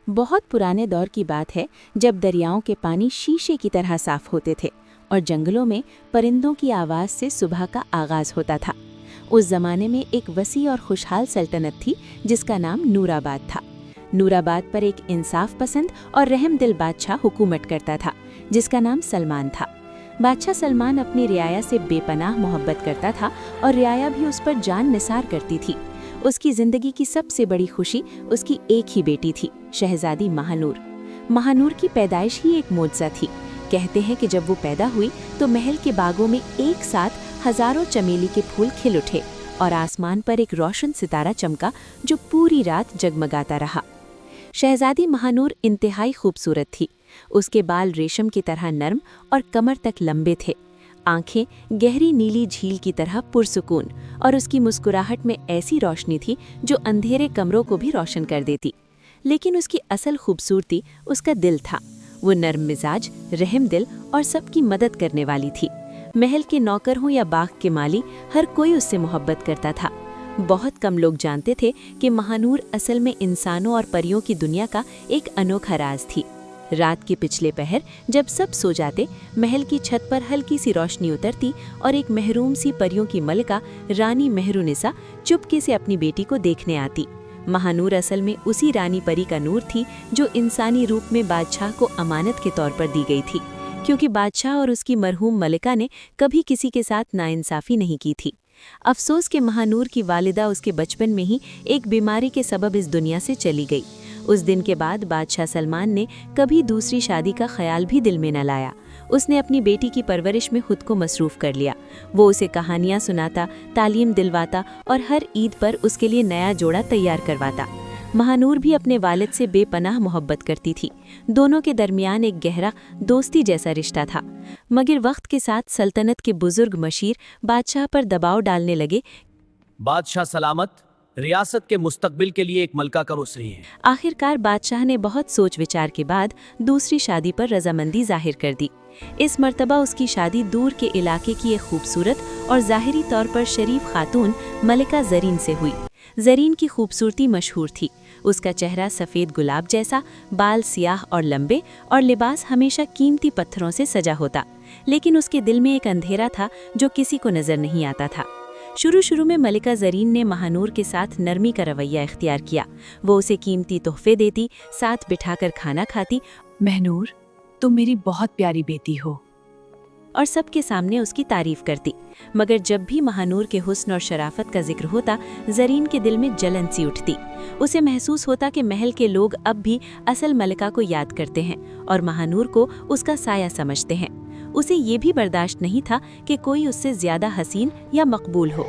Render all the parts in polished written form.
बहुत पुराने दौर की बात है जब दरियाओं के पानी शीशे की तरह साफ होते थे और जंगलों में परिंदों की आवाज़ से सुबह का आगाज़ होता था। उस ज़माने में एक वसी और खुशहाल सल्तनत थी जिसका नाम नूराबाद था। नूराबाद पर एक इंसाफ पसंद और रहमदिल बादशाह हुकूमत करता था जिसका नाम सलमान था। बादशाह सलमान अपनी रियाया से बेपनाह मोहब्बत करता था और रियाया भी उस पर जान निसार करती थी। उसकी ज़िंदगी की सबसे बड़ी खुशी उसकी एक ही बेटी थी, शहजादी महानूर। महानूर की पैदाइश ही एक मोज़ा थी। कहते हैं कि जब वो पैदा हुई तो महल के बागों में एक साथ हज़ारों चमेली के फूल खिल उठे और आसमान पर एक रोशन सितारा चमका जो पूरी रात जगमगाता रहा। शहजादी महानूर इंतहाई खूबसूरत थी। उसके बाल रेशम की तरह नरम और कमर तक लंबे थे, आंखें गहरी नीली झील की तरह पुरसुकून और उसकी मुस्कुराहट में ऐसी रोशनी थी जो अंधेरे कमरों को भी रोशन कर देती। लेकिन उसकी असल खूबसूरती उसका दिल था। वो नर्म मिजाज, रहमदिल और सबकी मदद करने वाली थी। महल के नौकर हों या बाग के माली, हर कोई उससे मोहब्बत करता था। बहुत कम लोग जानते थे कि महानूर असल में इंसानों और परियों की दुनिया का एक अनोखा राज थी। रात के पिछले पहर जब सब सो जाते, महल की छत पर हल्की सी रोशनी उतरती और एक महरूम सी परियों की मलिका रानी मेहरुनिसा चुपके से अपनी बेटी को देखने आती। महानूर असल में उसी रानी परी का नूर थी जो इंसानी रूप में बादशाह को अमानत के तौर पर दी गई थी, क्योंकि बादशाह और उसकी मरहूम मलिका ने कभी किसी के साथ नाइंसाफ़ी नहीं की थी। अफसोस कि महानूर की वालिदा उसके बचपन में ही एक बीमारी के सबब इस दुनिया से चली गई। उस दिन के बाद बादशाह सलमान ने कभी दूसरी शादी का ख्याल भी दिल में न लाया। उसने अपनी बेटी की परवरिश में खुद को मसरूफ़ कर लिया। वो उसे कहानियाँ सुनाता, तालीम दिलवाता और हर ईद पर उसके लिए नया जोड़ा तैयार करवाता। महानूर भी अपने वालिद से बेपनाह मोहब्बत करती थी। दोनों के दरमियान एक गहरा दोस्ती जैसा रिश्ता था। मगर वक्त के साथ सल्तनत के बुजुर्ग मशीर बादशाह पर दबाव डालने लगे। बादशाह सलामत, रियासत के मुस्तकबिल के लिए एक मलका का वसई है। आखिरकार बादशाह ने बहुत सोच विचार के बाद दूसरी शादी पर रजामंदी जाहिर कर दी। इस मर्तबा उसकी शादी दूर के इलाके की एक खूबसूरत और ज़ाहिरी तौर पर शरीफ खातून मलिका ज़रीन से हुई। ज़रीन की खूबसूरती मशहूर थी। उसका चेहरा सफ़ेद गुलाब जैसा, बाल सियाह और लंबे और लिबास हमेशा कीमती पत्थरों से सजा होता। लेकिन उसके दिल में एक अंधेरा था जो किसी को नज़र नहीं आता था। शुरू में मलिका ज़रीन ने महानूर के साथ नरमी का रवैया इख्तियार किया। वो उसे कीमती तोहफे देती, साथ बिठाकर खाना खाती। महनूर, तुम मेरी बहुत प्यारी बेटी हो, और सबके सामने उसकी तारीफ करती। मगर जब भी महानूर के हुस्न और शराफत का जिक्र होता, ज़रीन के दिल में जलन सी उठती। उसे महसूस होता कि महल के लोग अब भी असल मलिका को याद करते हैं और महानूर को उसका साया समझते हैं। उसे ये भी बर्दाश्त नहीं था कि कोई उससे ज़्यादा हसीन या मकबूल हो।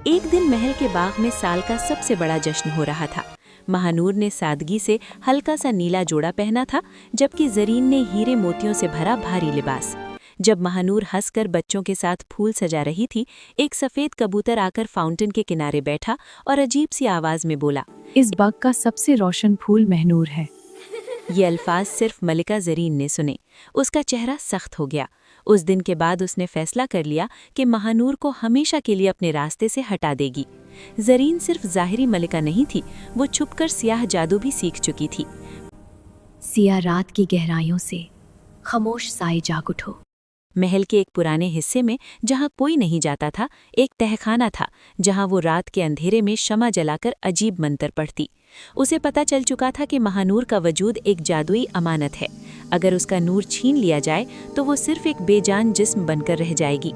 एक दिन महल के बाग में साल का सबसे बड़ा जश्न हो रहा था। महानूर ने सादगी से हल्का सा नीला जोड़ा पहना था, जबकि ज़रीन ने हीरे मोतियों से भरा भारी लिबास। जब महानूर हंसकर बच्चों के साथ फूल सजा रही थी, एक सफ़ेद कबूतर आकर फाउंटेन के किनारे बैठा और अजीब सी आवाज़ में बोला, इस बाग का सबसे रोशन फूल महनूर है। ये अल्फाज सिर्फ मलिका ज़रीन ने सुने। उसका चेहरा सख्त हो गया। उस दिन के बाद उसने फैसला कर लिया कि महानूर को हमेशा के लिए अपने रास्ते से हटा देगी। ज़रीन सिर्फ ज़ाहिरी मलिका नहीं थी, वो छुपकर सियाह जादू भी सीख चुकी थी। सिया रात की गहराइयों से खामोश साए जाग उठो। महल के एक पुराने हिस्से में, जहाँ कोई नहीं जाता था, एक तहखाना था जहाँ वो रात के अंधेरे में शमा जलाकर अजीब मंतर पढ़ती। उसे पता चल चुका था कि महानूर का वजूद एक जादुई अमानत है। अगर उसका नूर छीन लिया जाए तो वो सिर्फ एक बेजान जिस्म बनकर रह जाएगी।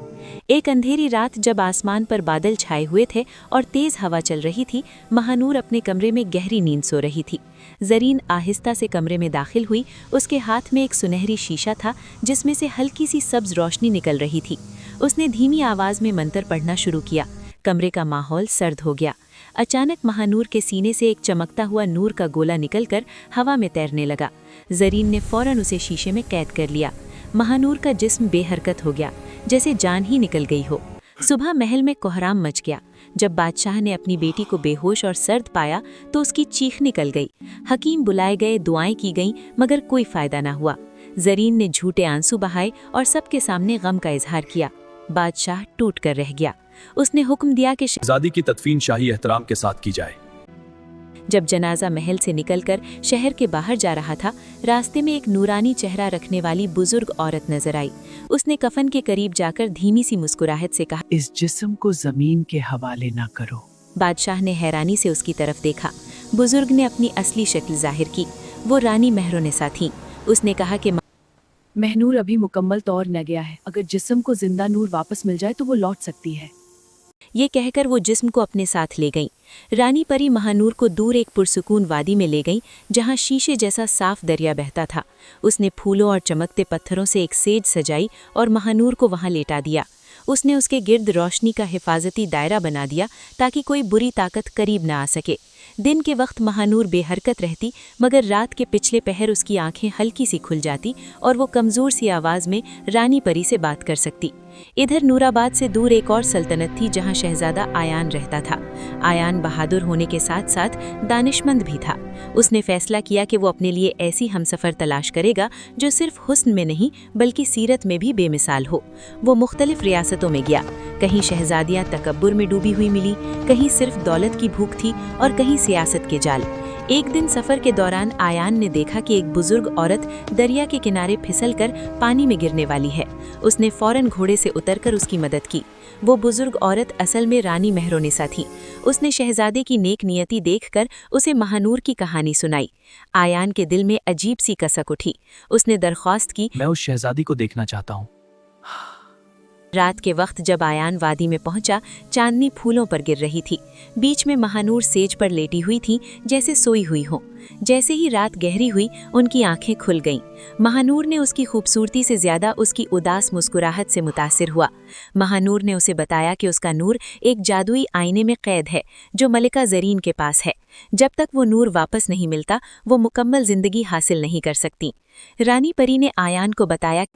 एक अंधेरी रात जब आसमान पर बादल छाए हुए थे और तेज़ हवा चल रही थी, महानूर अपने कमरे में गहरी नींद सो रही थी। ज़रीन आहिस्ता से कमरे में दाखिल हुई। उसके हाथ में एक सुनहरी शीशा था जिसमें से हल्की सी सब्ज रोशनी निकल रही थी। उसने धीमी आवाज़ में मंत्र पढ़ना शुरू किया। कमरे का माहौल सर्द हो गया। अचानक महानूर के सीने से एक चमकता हुआ नूर का गोला निकलकर हवा में तैरने लगा। ज़रीन ने फौरन उसे शीशे में कैद कर लिया। महानूर का जिस्म बेहरकत हो गया, जैसे जान ही निकल गई हो। सुबह महल में कोहराम मच गया। जब बादशाह ने अपनी बेटी को बेहोश और सर्द पाया तो उसकी चीख निकल गई। हकीम बुलाए गए, दुआएं की गईं, मगर कोई फ़ायदा न हुआ। ज़रीन ने झूठे आंसू बहाए और सबके सामने गम का इजहार किया। बादशाह टूट कर रह गया। उसने हुक्म दिया कि शहजादी की तदफीन शाही एहतराम के साथ की जाए। जब जनाजा महल से निकलकर शहर के बाहर जा रहा था, रास्ते में एक नूरानी चेहरा रखने वाली बुजुर्ग औरत नजर आई। उसने कफन के करीब जाकर धीमी सी मुस्कुराहट से कहा, इस जिस्म को जमीन के हवाले ना करो। बादशाह ने हैरानी से उसकी तरफ देखा। बुजुर्ग ने अपनी असली शक्ल जाहिर की। वो रानी मेहरुनिसा थी। उसने कहा कि महनूर अभी मुकम्मल तौर न गया है, अगर जिस्म को जिंदा नूर वापस मिल जाए तो वो लौट सकती है। ये कहकर वो जिस्म को अपने साथ ले गई। रानी परी महानूर को दूर एक पुरसुकून वादी में ले गई, जहाँ शीशे जैसा साफ दरिया बहता था। उसने फूलों और चमकते पत्थरों से एक सेज सजाई और महानूर को वहाँ लेटा दिया। उसने उसके गिर्द रोशनी का हिफाजती दायरा बना दिया ताकि कोई बुरी ताकत करीब न आ सके। दिन के वक्त महानूर बेहरकत रहती, मगर रात के पिछले पहर उसकी आंखें हल्की सी खुल जाती और वो कमज़ोर सी आवाज़ में रानी परी से बात कर सकती। इधर नूराबाद से दूर एक और सल्तनत थी जहां शहजादा आयान रहता था। आयान बहादुर होने के साथ साथ दानिशमंद भी था। उसने फैसला किया कि वो अपने लिए ऐसी हमसफ़र तलाश करेगा जो सिर्फ हुस्न में नहीं बल्कि सीरत में भी बेमिसाल हो। वो मुख्तलिफ रियासतों में गया। कहीं शहजादियाँ तकब्बुर में डूबी हुई मिली, कहीं सिर्फ दौलत की भूख थी और कहीं सियासत के जाल। एक दिन सफ़र के दौरान आयान ने देखा कि एक बुजुर्ग औरत दरिया के किनारे फिसलकर पानी में गिरने वाली है। उसने फौरन घोड़े से उतरकर उसकी मदद की। वो बुजुर्ग औरत असल में रानी मेहरुनिसा थी। उसने शहजादे की नेक नियति देखकर उसे महानूर की कहानी सुनाई। आयान के दिल में अजीब सी कसक उठी। उसने दरख्वास्त की, मैं उस शहजादी को देखना चाहता हूँ। रात के वक्त जब आयान वादी में पहुंचा, चांदनी फूलों पर गिर रही थी। बीच में महानूर सेज पर लेटी हुई थी, जैसे सोई हुई हो। जैसे ही रात गहरी हुई, उनकी आंखें खुल गईं। महानूर ने उसकी खूबसूरती से ज्यादा उसकी उदास मुस्कुराहट से मुतासिर हुआ। महानूर ने उसे बताया कि उसका नूर एक जादुई आईने में कैद है जो मलिका ज़रीन के पास है। जब तक वो नूर वापस नहीं मिलता, वो मुकम्मल जिंदगी हासिल नहीं कर सकती। रानी परी ने आयान को बताया,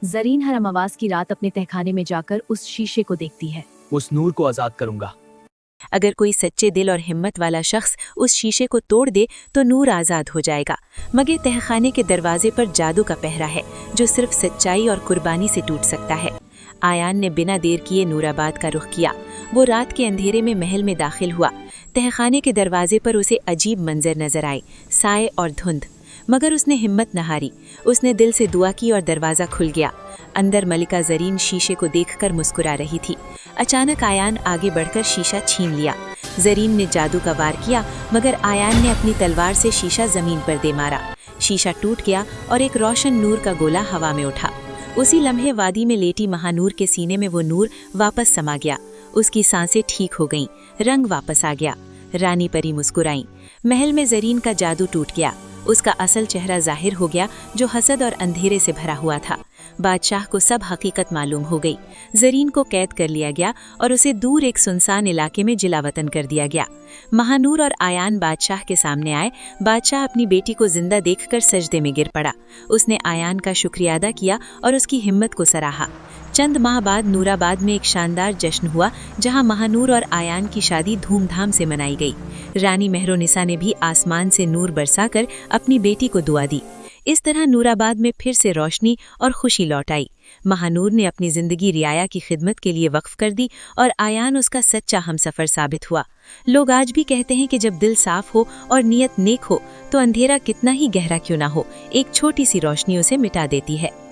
ज़रीन हर अमावास की रात अपने तहखाने में जाकर उस शीशे को देखती है। उस नूर को आज़ाद करूंगा। अगर कोई सच्चे दिल और हिम्मत वाला शख्स उस शीशे को तोड़ दे तो नूर आज़ाद हो जाएगा। मगर तहखाने के दरवाजे पर जादू का पहरा है जो सिर्फ सच्चाई और कुर्बानी से टूट सकता है। आयान ने बिना देर किए नूराबाद का रुख किया। वो रात के अंधेरे में महल में दाखिल हुआ। तहखाने के दरवाजे पर उसे अजीब मंजर नजर आए, साए और धुंध। मगर उसने हिम्मत न हारी। उसने दिल से दुआ की और दरवाज़ा खुल गया। अंदर मलिका ज़रीन शीशे को देखकर मुस्कुरा रही थी। अचानक आयान आगे बढ़कर शीशा छीन लिया। ज़रीन ने जादू का वार किया, मगर आयान ने अपनी तलवार से शीशा ज़मीन पर दे मारा। शीशा टूट गया और एक रोशन नूर का गोला हवा में उठा। उसी लम्हे वादी में लेटी महानूर के सीने में वो नूर वापस समा गया। उसकी सांसें ठीक हो गईं, रंग वापस आ गया। रानी परी मुस्कुराईं। महल में ज़रीन का जादू टूट गया। उसका असल चेहरा जाहिर हो गया जो हसद और अंधेरे से भरा हुआ था। बादशाह को सब हकीकत मालूम हो गई। ज़रीन को कैद कर लिया गया और उसे दूर एक सुनसान इलाके में जिलावतन कर दिया गया। महानूर और आयान बादशाह के सामने आए। बादशाह अपनी बेटी को जिंदा देखकर सजदे में गिर पड़ा। उसने आयान का शुक्रिया अदा किया और उसकी हिम्मत को सराहा। चंद माह बाद नूराबाद में एक शानदार जश्न हुआ जहां महानूर और आयान की शादी धूमधाम से मनाई गई। रानी मेहरुनिसा ने भी आसमान से नूर बरसाकर अपनी बेटी को दुआ दी। इस तरह नूराबाद में फिर से रोशनी और खुशी लौट आई। महानूर ने अपनी जिंदगी रियाया की खिदमत के लिए वक्फ कर दी और आयान उसका सच्चा हमसफर साबित हुआ। लोग आज भी कहते हैं कि जब दिल साफ हो और नीयत नेक हो तो अंधेरा कितना ही गहरा क्यों ना हो, एक छोटी सी रोशनी उसे मिटा देती है।